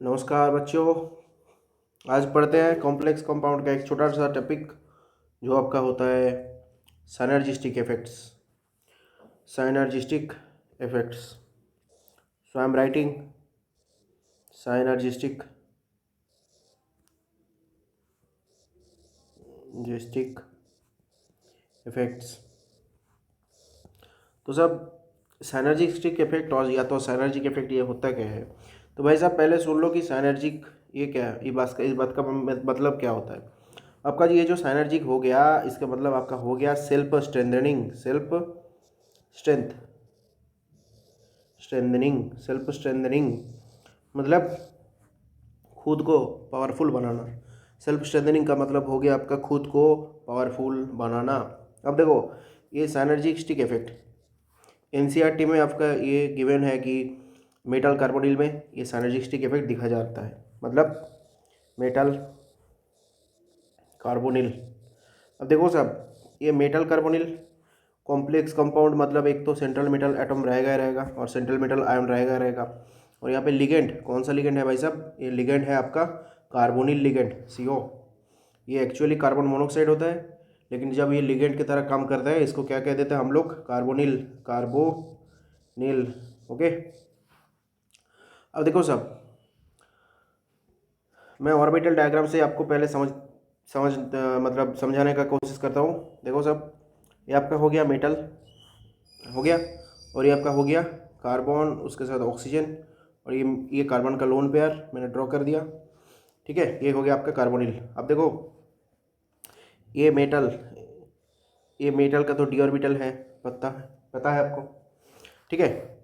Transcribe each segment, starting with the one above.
नमस्कार बच्चों। आज पढ़ते हैं कॉम्प्लेक्स कंपाउंड का एक छोटा सा टॉपिक जो आपका होता है synergistic effects. Synergistic effects. So I am writing synergistic जिस्टिक इफेक्ट्स। तो सब साइनर्जिस्टिक इफेक्ट और या तो साइनर्जिक इफेक्ट ये होता क्या है। तो भाई साहब पहले सुन लो कि साइनर्जिक ये क्या है, इस बात का मतलब क्या होता है। आपका ये जो साइनर्जिक हो गया इसका मतलब आपका हो गया self strengthening. Strength self strengthening मतलब खुद को पावरफुल बनाना। सेल्फ स्ट्रेंथनिंग का मतलब हो गया आपका खुद को पावरफुल बनाना। अब देखो ये साइनर्जिस्टिक इफेक्ट एनसीईआरटी में आपका ये गिवन है कि मेटल कार्बोनिल में ये साइनर्जिस्टिक इफेक्ट दिखा जाता है। मतलब मेटल कार्बोनिल। अब देखो साहब ये मेटल कार्बोनिल कॉम्प्लेक्स कंपाउंड मतलब एक तो सेंट्रल मेटल एटम रहेगा ही रहेगा और सेंट्रल मेटल आयन रहेगा ही रहेगा। और यहाँ पे लिगेंड कौन सा लिगेंड है भाई साहब, ये लिगेंड है आपका कार्बोनिल लिगेंड CO। ये एक्चुअली कार्बन मोनोक्साइड होता है लेकिन जब ये लिगेंड की तरह काम करता है इसको क्या कह देते हैं हम लोग, कार्बोनिल। ओके। अब देखो साहब मैं ऑर्बिटल डायग्राम से आपको पहले मतलब समझाने का कोशिश करता हूँ। देखो साहब ये आपका हो गया मेटल हो गया और ये आपका हो गया कार्बन उसके साथ ऑक्सीजन और ये कार्बन का लोन पेयर मैंने ड्रॉ कर दिया। ठीक है, ये हो गया आपका कार्बोनिल। अब देखो ये मेटल का तो डी ऑर्बिटल है, पता है आपको। ठीक है,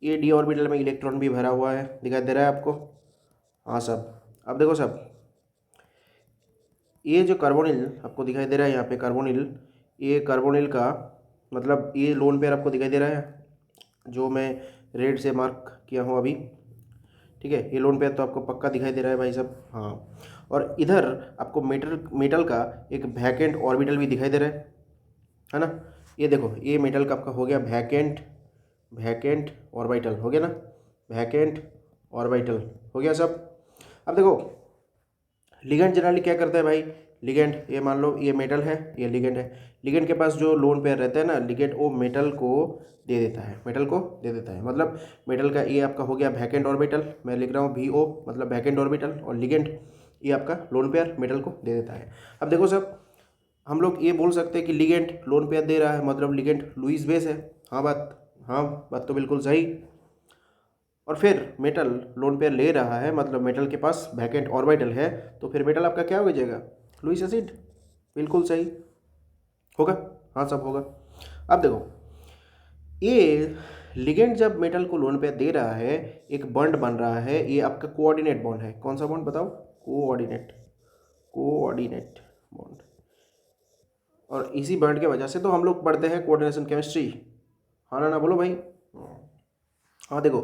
ये डी ऑर्बिटल में इलेक्ट्रॉन भी भरा हुआ है, दिखाई दे रहा है आपको। हाँ साहब। अब देखो साहब ये जो कार्बोनिल आपको दिखाई दे रहा है यहाँ पे कार्बोनिल, ये कार्बोनिल का मतलब ये लोन पेयर आपको दिखाई दे रहा है जो मैं रेड से मार्क किया हूँ अभी। ठीक है, ये लोन पेयर तो आपको पक्का दिखाई दे रहा है भाई साहब। हाँ, और इधर आपको मेटल का एक वैकेंट ऑर्बिटल भी दिखाई दे रहा है ना। ये देखो ये मेटल का आपका हो गया वैकेंट ऑर्बिटल हो गया ना, वैकेंट ऑर्बिटल हो गया सब। अब देखो लिगेंड जनरली क्या करता है भाई, लिगेंड ये मान लो ये मेटल है ये लिगेंड है, लिगेंड के पास जो लोन पेयर रहता है ना लिगेंड वो मेटल को दे देता है। मतलब मेटल का ये आपका हो गया वैकेंट ऑर्बिटल, मैं लिख रहा हूँ VO मतलब वैकेंट ऑर्बिटल, और लिगेंड ये आपका लोन पेयर मेटल को दे देता है। अब देखो सब हम लोग ये बोल सकते हैं कि लिगेंड लोन पेयर दे रहा है मतलब लिगेंड लुईस बेस है। हाँ बात तो बिल्कुल सही। और फिर मेटल लोन पेयर ले रहा है मतलब मेटल के पास वैकेंट ऑर्बिटल है, तो फिर मेटल आपका क्या हो जाएगा, लुईस एसिड। बिल्कुल सही होगा। हाँ सब होगा। अब देखो ये लिगेंड जब मेटल को लोन पेयर दे रहा है एक बॉन्ड बन रहा है, ये आपका कोऑर्डिनेट बॉन्ड है। कौन सा बॉन्ड बताओ, कोऑर्डिनेट बॉन्ड। और इसी बॉन्ड की वजह से तो हम लोग पढ़ते हैं कोऑर्डिनेशन केमिस्ट्री। हाँ ना बोलो भाई। हाँ देखो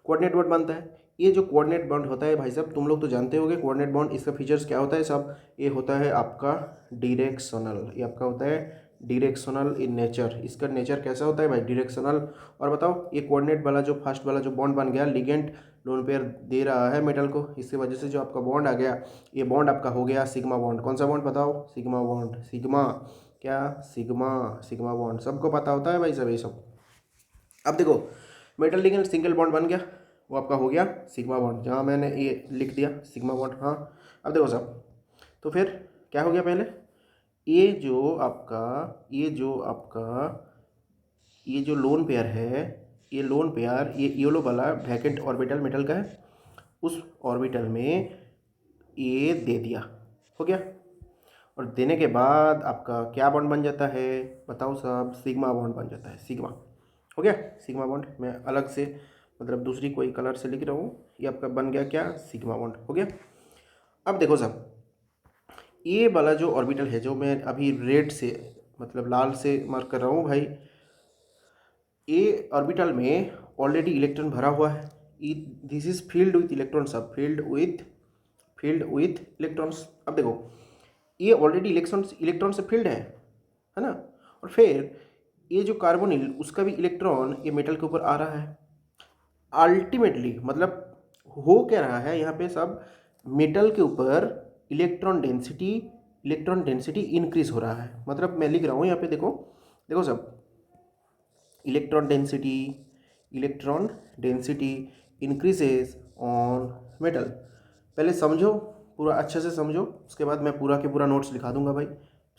कोऑर्डिनेट बॉन्ड बनता है। ये जो कोऑर्डिनेट बॉन्ड होता है भाई साहब तुम लोग तो जानते होगे कोऑर्डिनेट बॉन्ड इसका फीचर्स क्या होता है सब, ये होता है आपका डायरेक्शनल। ये आपका होता है डायरेक्शनल इन नेचर। इसका नेचर कैसा होता है भाई, डायरेक्शनल। और बताओ ये कोऑर्डिनेट वाला जो फर्स्ट वाला जो बॉन्ड बन गया लिगेंड लोन पेयर दे रहा है मेटल को, इसकी वजह से जो आपका बॉन्ड आ गया ये बॉन्ड आपका हो गया सिग्मा बॉन्ड। कौन सा बॉन्ड बताओ, सिग्मा बॉन्ड। सिग्मा क्या, सिग्मा बॉन्ड सबको पता होता है भाई सब ये सब। अब देखो मेटल लिगेंड सिंगल बॉन्ड बन गया, वो आपका हो गया सिग्मा बॉन्ड, जहाँ मैंने ये लिख दिया सिग्मा बॉन्ड। हाँ अब देखो साहब तो फिर क्या हो गया, पहले ये जो लोन पेयर है, ये लोन पेयर ये येलो वाला वैकेंट ऑर्बिटल मेटल का है, उस ऑर्बिटल में ये दे दिया, हो गया। और देने के बाद आपका क्या बॉन्ड बन जाता है बताओ सब, सिग्मा बॉन्ड बन जाता है, सिग्मा हो गया। सिग्मा बॉन्ड मैं अलग से मतलब दूसरी कोई कलर से लिख रहा हूँ, ये आपका बन गया क्या, सिग्मा बॉन्ड हो गया। अब देखो साहब ये वाला जो ऑर्बिटल है जो मैं अभी रेड से मतलब लाल से मार्क कर रहा हूँ भाई, ये ऑर्बिटल में ऑलरेडी इलेक्ट्रॉन भरा हुआ है। This is field with electron, सब फील्ड विथ इलेक्ट्रॉन्स। अब देखो ये ऑलरेडी इलेक्ट्रॉन से फील्ड है ना। और फिर ये जो कार्बोनिल उसका भी इलेक्ट्रॉन ये मेटल के ऊपर आ रहा है। अल्टीमेटली मतलब हो क्या रहा है यहाँ पे सब, मेटल के ऊपर इलेक्ट्रॉन डेंसिटी इंक्रीज हो रहा है। मतलब मैं लिख रहा हूँ यहाँ पे, देखो देखो सब, electron density increases on metal. पहले समझो, पूरा अच्छे से समझो, उसके बाद मैं पूरा के पूरा नोट्स लिखा दूंगा भाई।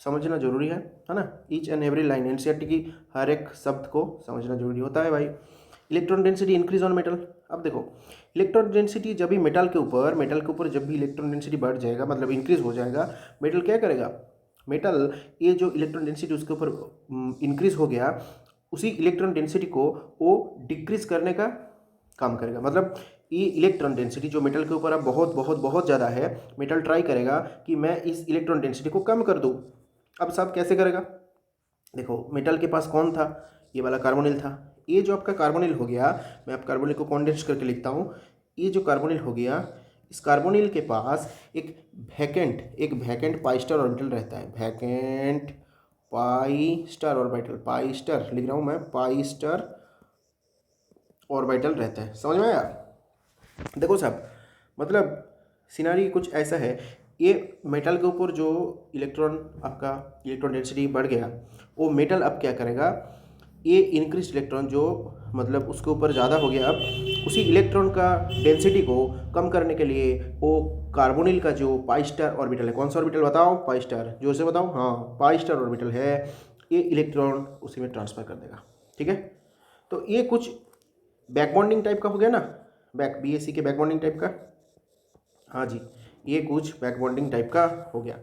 समझना जरूरी है ना, each and every line, NCERT की हर एक शब्द को समझना जरूरी होता है भाई। Electron density increase on metal. अब देखो, इलेक्ट्रॉन डेंसिटी जब भी मेटल के ऊपर जब भी इलेक्ट्रॉन डेंसिटी बढ़ जाएगा, मतलब इंक्रीज हो जाएगा, मेटल क्या करेगा, मेटल ये जो इलेक्ट्रॉन डेंसिटी उसके ऊपर इंक्रीज हो गया, उसी इलेक्ट्रॉन डेंसिटी को वो डिक्रीज करने का काम करेगा। मतलब ये इलेक्ट्रॉन डेंसिटी जो मेटल के ऊपर अब बहुत बहुत बहुत ज़्यादा है, मेटल ट्राई करेगा कि मैं इस इलेक्ट्रॉन डेंसिटी को कम कर दूँ। अब साहब कैसे करेगा, देखो मेटल के पास कौन था, ये वाला कार्बोनिल था। ये जो आपका कार्बोनिल हो गया, मैं आप कार्बोनिल को कॉन्डेंस करके लिखता हूँ, ये जो कार्बोनिल हो गया, इस कार्बोनिल के पास एक वैकेंट पाई स्टार ऑर्बिटल रहता है, vacant pi star orbital, pi star लिख रहा हूँ मैं, पाई स्टार ऑर्बिटल रहता है। समझ में आया। देखो साहब, मतलब सिनारी कुछ ऐसा है, ये मेटल के ऊपर जो इलेक्ट्रॉन डेंसिटी बढ़ गया, वो मेटल अब क्या करेगा, ये इंक्रीज इलेक्ट्रॉन जो मतलब उसके ऊपर ज़्यादा हो गया, अब उसी इलेक्ट्रॉन का डेंसिटी को कम करने के लिए वो कार्बोनिल का जो पाई स्टार ऑर्बिटल है, कौन सा ऑर्बिटल बताओ, पाई स्टार, जो से बताओ, हाँ पाई स्टार ऑर्बिटल है, ये इलेक्ट्रॉन उसी में ट्रांसफ़र कर देगा। ठीक है, तो ये कुछ बैकबॉन्डिंग टाइप का हो गया ना, बीएससी के बैकबॉन्डिंग टाइप का, हाँ जी, ये कुछ बैकबॉन्डिंग टाइप का हो गया।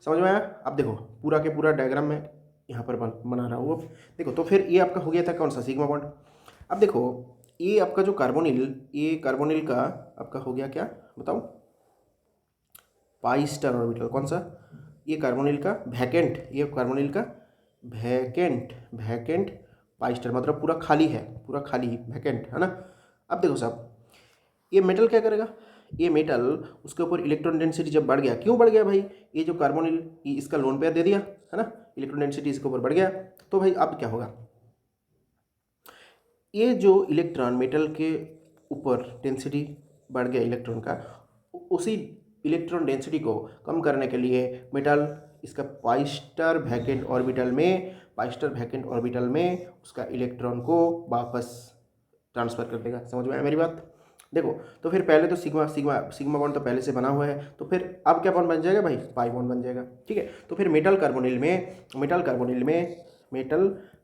समझ में आया। अब देखो पूरा के पूरा डायग्राम में यहाँ पर बना रहा हूँ। अब देखो, तो फिर ये आपका हो गया था कौन सा, सिग्मा बॉन्ड। अब देखो ये आपका जो कार्बोनिल, ये कार्बोनिल का आपका हो गया क्या बताओ, पाई स्टार ऑर्बिटल, कौन सा, ये कार्बोनिल का वैकेंट, ये कार्बोनिल का वैकेंट पाई स्टार, मतलब पूरा खाली है, पूरा खाली वैकेंट है ना। अब देखो साहब, ये मेटल क्या करेगा, ये मेटल उसके ऊपर इलेक्ट्रॉन डेंसिटी जब बढ़ गया, क्यों बढ़ गया भाई, ये जो कार्बोनिल इसका लोन पेयर दे दिया है ना, इलेक्ट्रॉन डेंसिटी इसके ऊपर बढ़ गया, तो भाई अब क्या होगा, ये जो इलेक्ट्रॉन मेटल के ऊपर डेंसिटी बढ़ गया इलेक्ट्रॉन का, उसी इलेक्ट्रॉन डेंसिटी को कम करने के लिए मेटल इसका पाई स्टार वैकेंट ऑर्बिटल में उसका इलेक्ट्रॉन को वापस ट्रांसफ़र कर देगा। समझ में आया मेरी बात। देखो, तो फिर पहले तो सिग्मा बॉन्ड तो पहले से बना हुआ है, तो फिर अब क्या बॉन्ड बन जाएगा भाई, पाई बॉन्ड बन जाएगा। ठीक है, तो फिर मेटल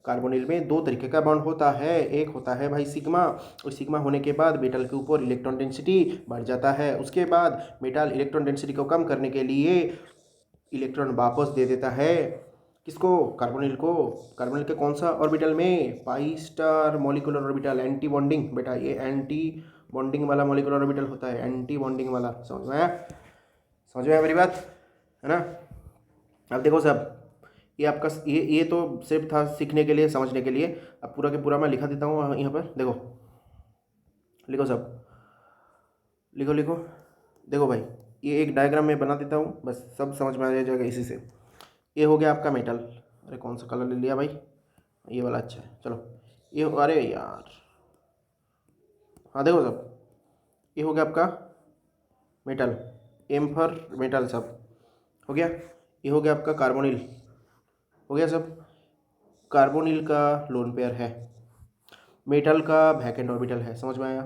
कार्बोनिल में दो तरीके का बॉन्ड होता है, एक होता है भाई सिग्मा, और सिग्मा होने के बाद मेटल के ऊपर इलेक्ट्रॉन डेंसिटी बढ़ जाता है, उसके बाद मेटल इलेक्ट्रॉन डेंसिटी को कम करने के लिए इलेक्ट्रॉन वापस दे देता है किसको, कार्बोनिल को, कार्बोनिल के कौन सा ऑर्बिटल में, pi star molecular orbital, anti bonding बेटा, ये एंटी बॉन्डिंग वाला मॉलिक्यूलर ऑर्बिटल होता है, एंटी बॉन्डिंग वाला। समझ में आया, समझ में आया मेरी बात है ना। अब देखो साहब, ये आपका ये तो सिर्फ था सीखने के लिए, समझने के लिए। अब पूरा के पूरा मैं लिखा देता हूँ यहाँ पर, देखो लिखो सब, लिखो लिखो। देखो भाई, ये एक डायग्राम में बना देता हूँ, बस सब समझ में आ जाएगा इसी से। ये हो गया आपका मेटल, अरे कौन सा कलर ले लिया भाई, ये वाला अच्छा है, चलो ये, अरे यार, हाँ देखो सब, ये हो गया आपका मेटल, एम फॉर मेटल सब हो गया। ये हो गया आपका कार्बोनिल, हो गया सब, कार्बोनिल का लोन पेयर है, मेटल का वैकेंट ऑर्बिटल है। समझ में आया।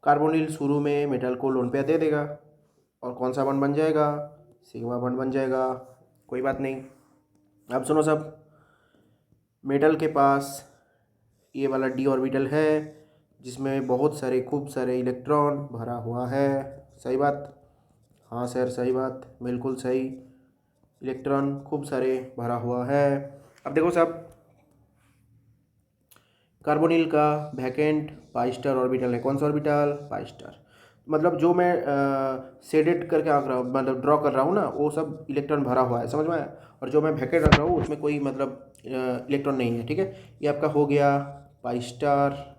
कार्बोनिल शुरू में मेटल को लोन पेयर दे देगा, और कौन सा बॉन्ड बन जाएगा, सिग्मा बॉन्ड बन जाएगा, कोई बात नहीं। अब सुनो सब, मेटल के पास ये वाला डी ऑर्बिटल है, जिसमें बहुत सारे खूब सारे इलेक्ट्रॉन भरा हुआ है, सही बात, हाँ सर सही बात, बिल्कुल सही, इलेक्ट्रॉन खूब सारे भरा हुआ है। अब देखो साहब, कार्बोनिल का वैकेंट पाई स्टार ऑर्बिटल है, कौन सा ऑर्बिटल, पाई स्टार, मतलब जो मैं शेडेड करके आंक रहा हूँ, मतलब ड्रॉ कर रहा हूँ ना, वो सब इलेक्ट्रॉन भरा हुआ है, समझ में आया। और जो मैं वैकेंट रख रहा हूँ उसमें कोई मतलब इलेक्ट्रॉन नहीं है। ठीक है, ये आपका हो गया pi star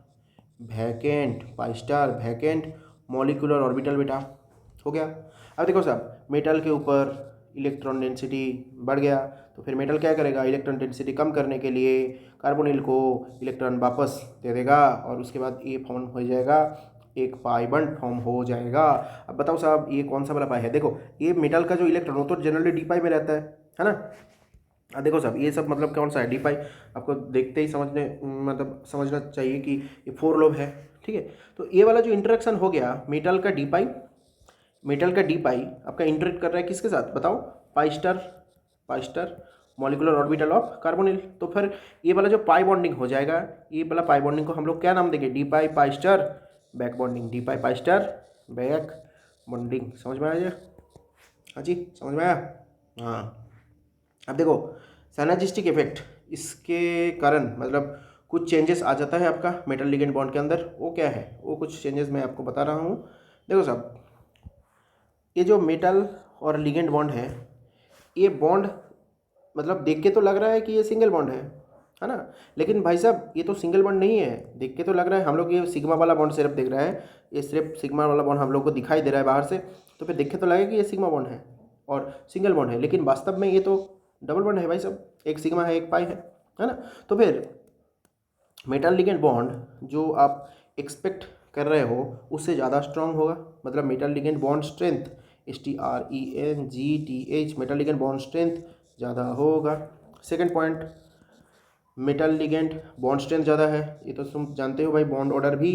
vacant molecular orbital बेटा, हो गया। अब देखो साहब, मेटल के ऊपर इलेक्ट्रॉन डेंसिटी बढ़ गया, तो फिर मेटल क्या करेगा, इलेक्ट्रॉन डेंसिटी कम करने के लिए कार्बोनिल को इलेक्ट्रॉन वापस दे देगा, और उसके बाद ये फॉर्म हो जाएगा एक पाई बॉन्ड फॉर्म हो जाएगा। अब बताओ साहब ये कौन सा वाला पाई है? देखो ये मेटल का जो इलेक्ट्रॉन वो तो जनरली डी पाई में रहता है ना। अब देखो साहब ये सब मतलब कौन सा है? डी पाई। आपको देखते ही समझने मतलब समझना चाहिए कि ये 4 लोब है, ठीक है। तो ये वाला जो इंटरेक्शन हो गया मेटल का डी पाई, मेटल का डी पाई आपका इंटरेक्ट कर रहा है किसके साथ बताओ? Pi star molecular orbital of carbonyl. तो फिर ये वाला जो पाई बॉन्डिंग हो जाएगा, ये वाला पाई बॉन्डिंग को हम लोग क्या नाम देंगे? D pi pi star back bonding, d pi pi star back bonding. समझ में आया? हाँ जी समझ में आया। हाँ अब देखो साइनर्जिस्टिक इफेक्ट, इसके कारण मतलब कुछ चेंजेस आ जाता है आपका मेटल लिगेंड बॉन्ड के अंदर। वो क्या है? वो कुछ चेंजेस मैं आपको बता रहा हूँ। देखो साहब ये जो मेटल और लिगेंड बॉन्ड है, ये बॉन्ड मतलब देख के तो लग रहा है कि ये सिंगल बॉन्ड है ना। लेकिन भाई साहब ये तो सिंगल बॉन्ड नहीं है। देख के तो लग रहा है हम लोग ये सिग्मा वाला बॉन्ड सिर्फ देख रहे हैं, ये सिर्फ सिग्मा वाला बॉन्ड हम लोग को दिखाई दे रहा है बाहर से, तो फिर देख के तो लगेगा कि ये सिग्मा बॉन्ड है और सिंगल बॉन्ड है, लेकिन वास्तव में ये तो डबल बॉन्ड है भाई साहब। एक सिग्मा है एक पाई है ना। तो फिर मेटल लिगेंड बॉन्ड जो आप एक्सपेक्ट कर रहे हो उससे ज़्यादा स्ट्रांग होगा, मतलब metal ligand bond strength STRENGTH metal ligand bond strength ज़्यादा होगा। Second point, metal ligand bond strength ज़्यादा है, ये तो तुम जानते हो भाई। बॉन्ड ऑर्डर भी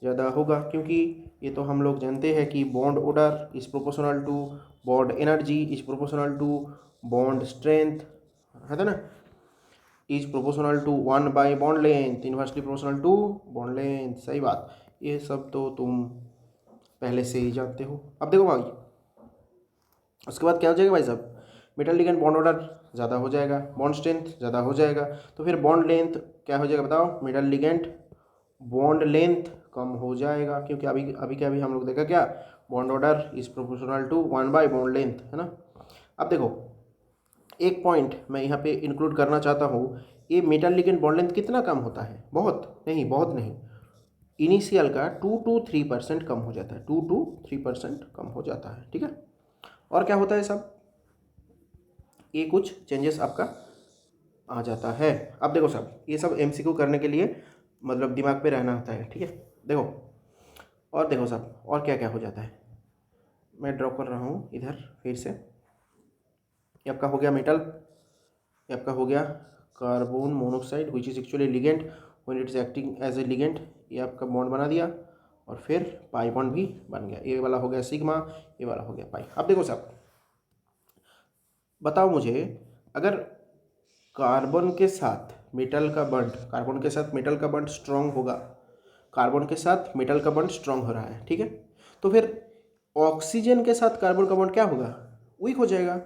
ज़्यादा होगा, क्योंकि ये तो हम लोग जानते हैं कि bond order is proportional to bond energy is proportional to bond strength, है ना। Is proportional to 1 by bond length inversely proportional to bond length. सही बात, ये सब तो तुम पहले से ही जानते हो। अब देखो भाई उसके बाद क्या हो जाएगा भाई साहब? मेटल लिगेंड बॉन्ड ऑर्डर ज़्यादा हो जाएगा, बॉन्ड स्ट्रेंथ ज़्यादा हो जाएगा, तो फिर बॉन्ड लेंथ क्या हो जाएगा बताओ? मेटल लिगेंड बॉन्ड लेंथ कम हो जाएगा, क्योंकि अभी हम लोग देखा क्या? Bond order is proportional to 1 by bond length, है ना। अब देखो एक पॉइंट मैं यहाँ पे इंक्लूड करना चाहता हूँ, ये मेटल लिगेंड बॉन्ड लेंथ कितना कम होता है? बहुत नहीं, इनिशियल का 2 to 3% कम हो जाता है, 2 to 3% कम हो जाता है, ठीक है। और क्या होता है सब? ये कुछ चेंजेस आपका आ जाता है। अब देखो साहब ये सब MCQ करने के लिए मतलब दिमाग पे रहना होता है, ठीक है। देखो और देखो साहब और क्या क्या हो जाता है, मैं ड्रॉ कर रहा हूँ इधर फिर से। ये आपका हो गया मेटल, ये आपका हो गया carbon monoxide which is actually ligand when it is acting as a ligand. ये आपका बॉन्ड बना दिया और फिर पाई बॉन्ड भी बन गया। ये वाला हो गया सिग्मा, ये वाला हो गया पाई। अब देखो साहब बताओ मुझे, अगर कार्बन के साथ मेटल का बॉन्ड, कार्बन के साथ मेटल का बॉन्ड स्ट्रांग होगा, कार्बन के साथ मेटल का बॉन्ड स्ट्रांग हो रहा है, ठीक है, तो फिर ऑक्सीजन के साथ कार्बन का बॉन्ड क्या होगा? वीक हो जाएगा।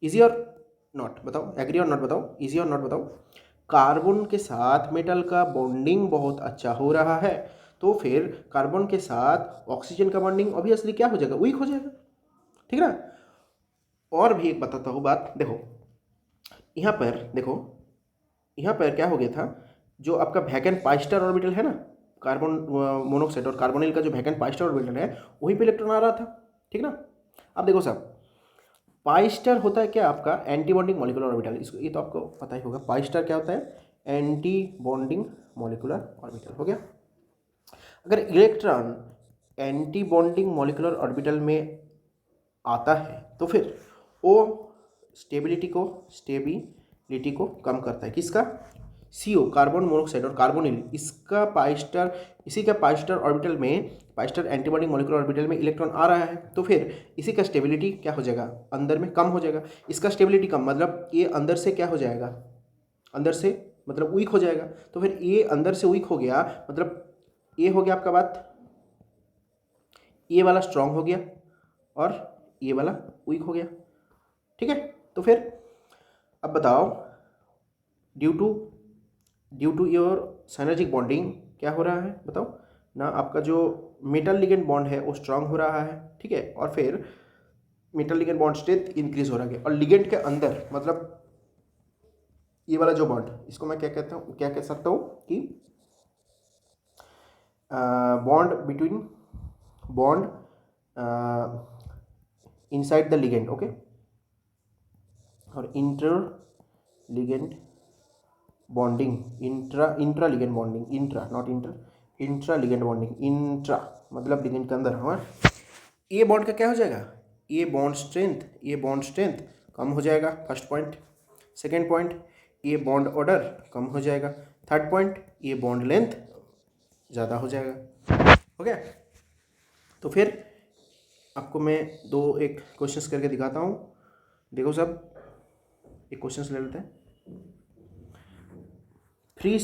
इजी और नॉट बताओ? एग्री और नॉट बताओ? इजी और नॉट बताओ? कार्बन के साथ मेटल का बॉन्डिंग बहुत अच्छा हो रहा है, तो फिर कार्बन के साथ ऑक्सीजन का बॉन्डिंग ऑब्वियसली क्या हो जाएगा? वीक हो जाएगा, ठीक है ना। और भी एक बताता हूँ बात, देखो यहाँ पर देखो, यहाँ पर क्या हो गया था, जो आपका वैकेंट पाई स्टार ऑर्बिटल है ना, कार्बन मोनोऑक्साइड और कार्बोनिल का जो वैकेंट पाई स्टार ऑर्बिटल है वहीं पे इलेक्ट्रॉन आ रहा था, ठीक ना। अब देखो साहब पाई स्टार होता है क्या? आपका एंटी बॉन्डिंग मॉलिक्यूलर ऑर्बिटल, इसको ये तो आपको पता ही होगा। पाई स्टार क्या होता है? एंटी बॉन्डिंग मॉलिक्यूलर ऑर्बिटल हो गया। अगर electron anti bonding molecular orbital में आता है तो फिर वो स्टेबिलिटी को कम करता है। किसका? CO कार्बन मोनोऑक्साइड और कार्बोनिल, इसका पाई स्टार, इसी का पाई स्टार ऑर्बिटल में, pi star antibody molecular orbital में इलेक्ट्रॉन आ रहा है, तो फिर इसी का स्टेबिलिटी क्या हो जाएगा? अंदर में कम हो जाएगा। इसका स्टेबिलिटी कम मतलब ये अंदर से क्या हो जाएगा? अंदर से मतलब वीक हो जाएगा। तो फिर ये अंदर से वीक हो गया मतलब ये हो गया आपका बात, ये वाला स्ट्रांग हो गया और ये वाला वीक हो गया, ठीक है। तो फिर अब बताओ ड्यू टू योर साइनर्जिक बॉन्डिंग क्या हो रहा है बताओ ना? आपका जो मेटल लिगेंड बॉन्ड है वो स्ट्रांग हो रहा है, ठीक है, और फिर metal ligand bond strength increase हो रहा है। और लिगेंड के अंदर मतलब ये वाला जो बॉन्ड, इसको मैं क्या कहता हूँ, क्या कह सकता हूँ कि bond between bond inside the ligand, okay, और inter ligand bonding, intra ligand bonding, intra not inter, intra ligand bonding, intra मतलब लिगेंड के अंदर। हाँ, ए बॉन्ड का क्या हो जाएगा, ए बॉन्ड स्ट्रेंथ कम हो जाएगा, first point. Second point, a bond order कम हो जाएगा। Third point, a bond length ज़्यादा हो जाएगा। हो गया। तो फिर आपको मैं एक क्वेश्चंस करके दिखाता हूँ। देखो सब, एक क्वेश्चंस ले लेते हैं। फ्री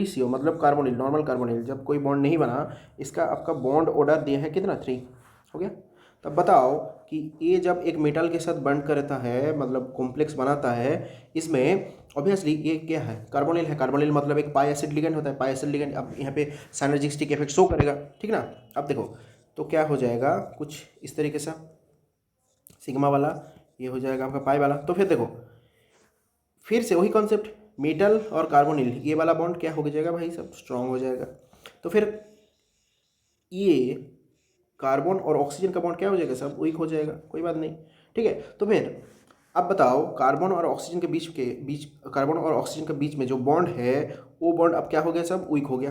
सीओ मतलब कार्बोनिल, नॉर्मल कार्बोनिल, जब कोई बॉन्ड नहीं बना, इसका आपका बॉन्ड ऑर्डर दिया है कितना, 3। हो गया। तब बताओ कि ये जब एक मेटल के साथ बॉन्ड करता है, मतलब कॉम्प्लेक्स बनाता है, इसमें ऑब्वियसली ये क्या है, कार्बोनिल है। कार्बोनिल मतलब एक पाई एसिड लिगेंड होता है। पाई एसिड लिगेंड अब यहाँ पे साइनर्जिस्टिक इफेक्ट शो करेगा, ठीक ना। अब देखो तो क्या हो जाएगा, कुछ इस तरीके से, सिग्मा वाला ये हो जाएगा आपका पाई वाला। तो फिर देखो, फिर से वही कॉन्सेप्ट, मेटल और कार्बोनिल, ये वाला बॉन्ड क्या हो जाएगा भाई सब, स्ट्रांग हो जाएगा। तो फिर ये कार्बन और ऑक्सीजन का बॉन्ड क्या हो जाएगा, सब वीक हो जाएगा। कोई बात नहीं, ठीक है। तो फिर अब बताओ, कार्बन और ऑक्सीजन के बीच कार्बन और ऑक्सीजन के बीच में जो बॉन्ड है, वो बॉन्ड अब क्या हो गया, सब वीक हो गया,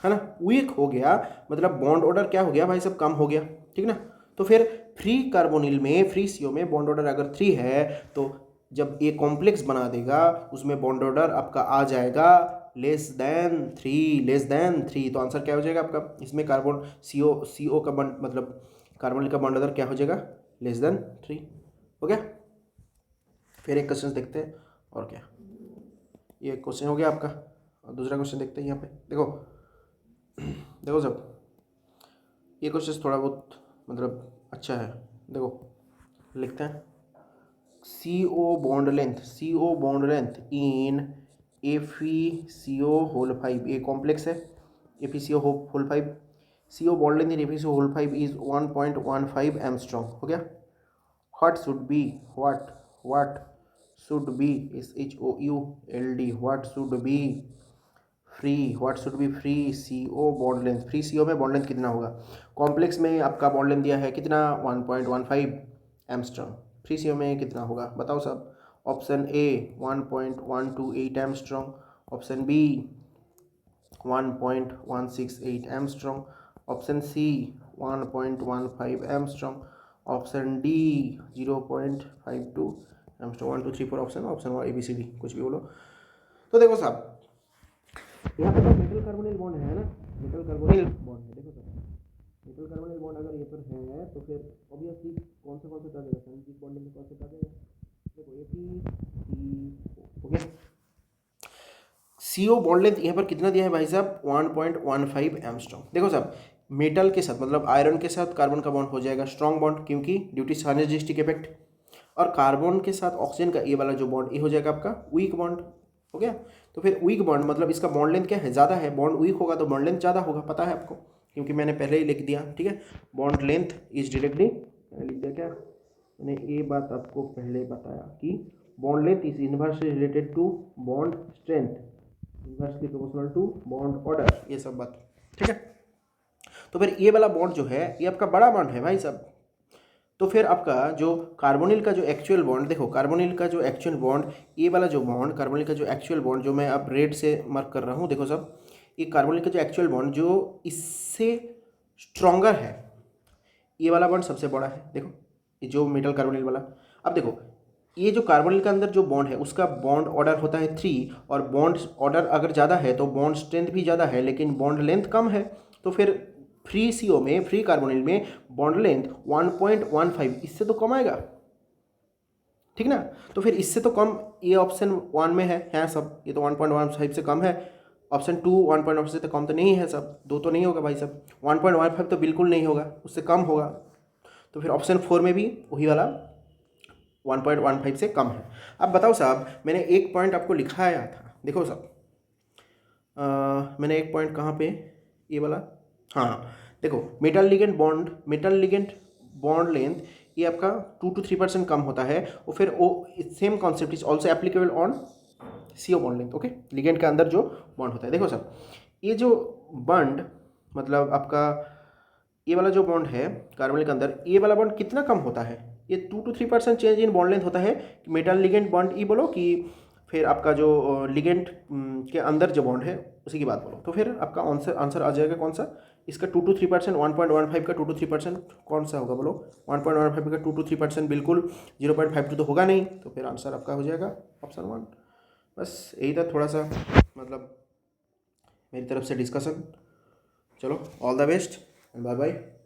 है ना। वीक हो गया मतलब बॉन्ड ऑर्डर क्या हो गया भाई, सब कम हो गया, ठीक ना। तो फिर फ्री कार्बोनिल में, फ्री सीओ में बॉन्ड ऑर्डर अगर 3 है, तो जब ये कॉम्प्लेक्स बना देगा, उसमें बॉन्ड ऑर्डर आपका आ जाएगा लेस देन 3। तो आंसर क्या हो जाएगा आपका, इसमें कार्बन सीओ का बॉन्ड मतलब कार्बोनिल का बॉन्ड ऑर्डर क्या हो जाएगा, लेस देन 3। हो गया। फिर एक क्वेश्चन देखते हैं, और क्या, ये क्वेश्चन हो गया आपका। और दूसरा क्वेश्चन देखते हैं यहाँ पे। देखो देखो सब, ये क्वेश्चन थोड़ा बहुत मतलब अच्छा है। देखो लिखते हैं, CO bond length in FeCO whole 5, ये कॉम्प्लेक्स है, FeCO whole 5, CO bond length in FeCO whole 5 is 1.15 angstrom. हो गया। what should be what should be what should be free CO bond length, free CO में bond length कितना होगा, complex में आपका bond length दिया है कितना, 1.15 एंगस्ट्रॉम। फ्री CO में कितना होगा बताओ सब। Option A 1.128 angstrom, option B 1.168 angstrom, option C 1.15 angstrom, option D 0.52 angstrom. 1 2 3 4 option ABCD कुछ भी बोलो। तो देखो साहब, यहाँ पे तो मेटल कार्बोनिल बॉन्ड है ना, मेटल कार्बोनिल बॉन्ड है। देखो सर, मेटल कार्बोनिल बॉन्ड अगर ये पर है, तो फिर ऑब्वियसली कौन से आ जाएगा, साइनर्जिक बॉन्डिंग में कौन से आ जाएगा। देखो AP हो गया। CO बॉन्ड लेंथ यहाँ पर कितना दिया है भाई साहब, 1.15 एंगस्ट्रॉम। देखो साहब, मेटल के साथ मतलब आयरन के साथ कार्बन का बॉन्ड हो जाएगा स्ट्रॉन्ग बॉन्ड, क्योंकि ड्यू टू साइनर्जिस्टिक इफेक्ट। और कार्बन के साथ ऑक्सीजन का ये वाला जो बॉन्ड, ये हो जाएगा आपका वीक बॉन्ड। हो गया। तो फिर वीक बॉन्ड मतलब इसका बॉन्ड लेंथ क्या है, ज़्यादा है। बॉन्ड वीक होगा तो बॉन्ड लेंथ ज़्यादा होगा, पता है आपको, क्योंकि मैंने पहले ही लिख दिया, ठीक है। बॉन्ड लेंथ इज डायरेक्टली, मैंने लिख दिया क्या, मैंने ये बात आपको पहले बताया कि bond length is inversely related to bond strength, inversely proportional to bond order, ये सब बात, ठीक है। तो फिर ये वाला बॉन्ड जो है, ये आपका बड़ा बॉन्ड है भाई साहब। तो फिर आपका जो कार्बोनिल का जो एक्चुअल बॉन्ड, देखो कार्बोनिल का जो एक्चुअल बॉन्ड, ये वाला जो बॉन्ड कार्बोनिल का जो एक्चुअल बॉन्ड जो मैं अब रेड से मार्क कर रहा हूँ, देखो सब, ये कार्बोनिल का जो एक्चुअल बॉन्ड जो इससे स्ट्रॉन्गर है, ये वाला बॉन्ड सबसे बड़ा है। देखो ये जो मेटल कार्बोनिल वाला। अब देखो ये जो कार्बोनिल के अंदर जो बॉन्ड है, उसका बॉन्ड ऑर्डर होता है 3, और बॉन्ड ऑर्डर अगर ज़्यादा है तो बॉन्ड स्ट्रेंथ भी ज़्यादा है, लेकिन बॉन्ड लेंथ कम है। तो फिर फ्री CO में, फ्री कार्बोनिल में बॉन्ड लेंथ 1.15, इससे तो कम आएगा, ठीक ना। तो फिर इससे तो कम ये ऑप्शन 1 में है सब, ये तो 1.15 से कम है। ऑप्शन 2 1.15 से तो कम तो नहीं है सब, 2 तो नहीं होगा भाई सब, 1.15 तो बिल्कुल नहीं होगा, उससे कम होगा। तो फिर ऑप्शन 4 में भी वही वाला 1.15 से कम है। अब बताओ साहब, मैंने एक पॉइंट आपको लिखाया था, देखो साहब, मैंने एक पॉइंट कहाँ पे, ये वाला, हाँ देखो, मेटल लिगेंड बॉन्ड लेंथ ये आपका 2 to 3% कम होता है। और फिर वो same concept is also applicable on CO bond length. Okay, ligand के अंदर जो बॉन्ड होता है, देखो सर, ये जो बॉन्ड मतलब आपका ये वाला जो बॉन्ड है कार्बोनिल के अंदर, ये वाला बॉन्ड कितना कम होता है, ये 2 to 3% change in bond length होता है। मेटल लिगेंड बॉन्ड ये बोलो कि फिर आपका जो लिगेंड के अंदर जो बॉन्ड है उसी की बात बोलो, तो फिर आपका आंसर आंसर आ जाएगा कौन सा, इसका 2 to 3%, 1.15 का 2 to 3% कौन सा होगा बोलो, 1.15 का 2 to 3% बिल्कुल, 0.52 तो होगा नहीं, तो फिर आंसर आपका हो जाएगा ऑप्शन 1। बस यही था थोड़ा सा मतलब मेरी तरफ से डिस्कशन। चलो all the best and bye bye.